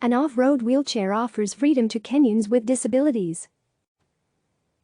An off-road wheelchair offers freedom to Kenyans with disabilities.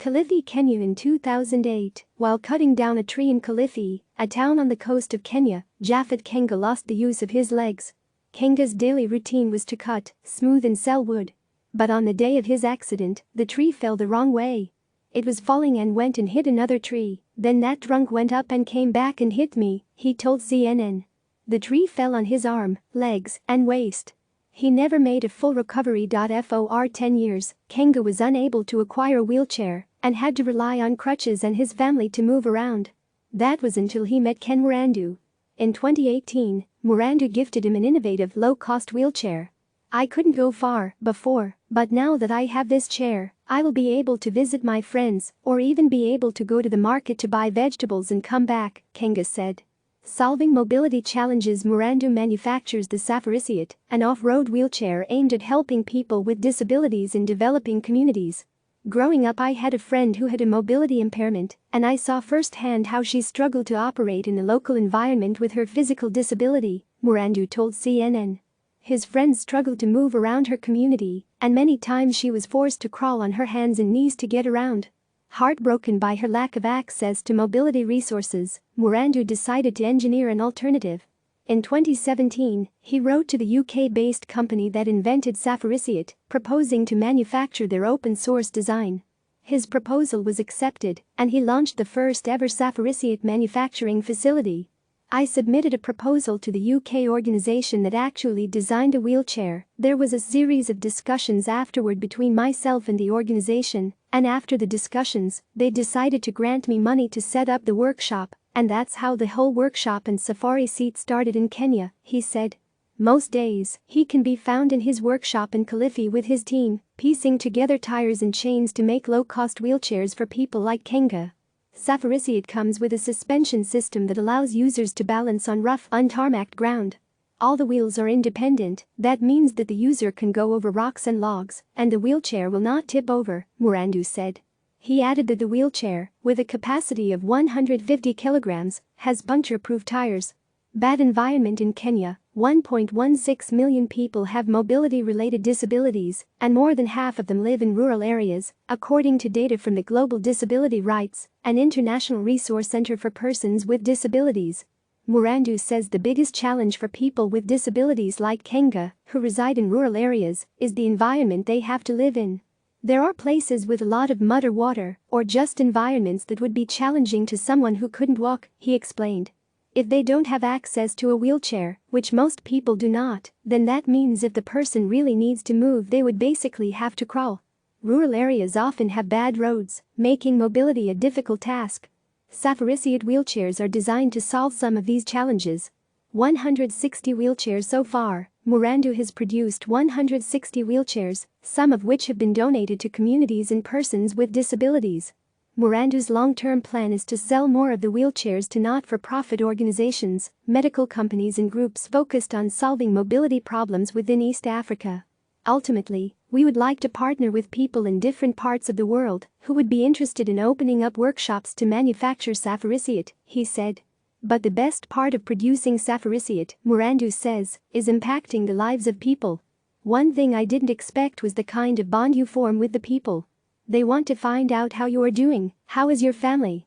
Kilifi, Kenya in 2008, while cutting down a tree in Kilifi, a town on the coast of Kenya, Japheth Kenga lost the use of his legs. Kenga's daily routine was to cut, smooth and sell wood. But on the day of his accident, the tree fell the wrong way. It was falling and went and hit another tree, then that trunk went up and came back and hit me, he told CNN. The tree fell on his arm, legs, and waist. He never made a full recovery.For 10 years, Kenga was unable to acquire a wheelchair and had to rely on crutches and his family to move around. That was until he met Ken Mwarandu. In 2018, Mwarandu gifted him an innovative low-cost wheelchair. I couldn't go far before, but now that I have this chair, I will be able to visit my friends or even be able to go to the market to buy vegetables and come back, Kenga said. Solving mobility challenges, Mwarandu manufactures the Safarisiat, an off-road wheelchair aimed at helping people with disabilities in developing communities. Growing up, I had a friend who had a mobility impairment, and I saw firsthand how she struggled to operate in a local environment with her physical disability, Mwarandu told CNN. His friends struggled to move around her community, and many times she was forced to crawl on her hands and knees to get around. Heartbroken by her lack of access to mobility resources, Mwarandu decided to engineer an alternative. In 2017, he wrote to the UK-based company that invented Safarisiat, proposing to manufacture their open-source design. His proposal was accepted, and he launched the first-ever Safarisiat manufacturing facility. I submitted a proposal to the UK organization that actually designed a wheelchair. There was a series of discussions afterward between myself and the organization, and after the discussions, they decided to grant me money to set up the workshop, and that's how the whole workshop and safari seat started in Kenya, he said. Most days, he can be found in his workshop in Kilifi with his team, piecing together tires and chains to make low-cost wheelchairs for people like Kenga. Safarisiat comes with a suspension system that allows users to balance on rough, untarmacked ground. All the wheels are independent, that means that the user can go over rocks and logs, and the wheelchair will not tip over, Mwarandu said. He added that the wheelchair, with a capacity of 150 kilograms, has puncture-proof tires. Bad environment in Kenya. 1.16 million people have mobility-related disabilities, and more than half of them live in rural areas, according to data from the Global Disability Rights, an international resource center for persons with disabilities. Mwarandu says the biggest challenge for people with disabilities like Kenga, who reside in rural areas, is the environment they have to live in. There are places with a lot of mud or water, or just environments that would be challenging to someone who couldn't walk, he explained. If they don't have access to a wheelchair, which most people do not, then that means if the person really needs to move, they would basically have to crawl. Rural areas often have bad roads, making mobility a difficult task. Safarisiat wheelchairs are designed to solve some of these challenges. 160 wheelchairs so far. Mwarandu has produced 160 wheelchairs, some of which have been donated to communities and persons with disabilities. Mwarandu's long-term plan is to sell more of the wheelchairs to not-for-profit organizations, medical companies and groups focused on solving mobility problems within East Africa. Ultimately, we would like to partner with people in different parts of the world who would be interested in opening up workshops to manufacture Safarisiat, he said. But the best part of producing Safarisiat, Mwarandu says, is impacting the lives of people. One thing I didn't expect was the kind of bond you form with the people. They want to find out how you are doing, how is your family.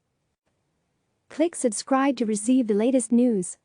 Click subscribe to receive the latest news.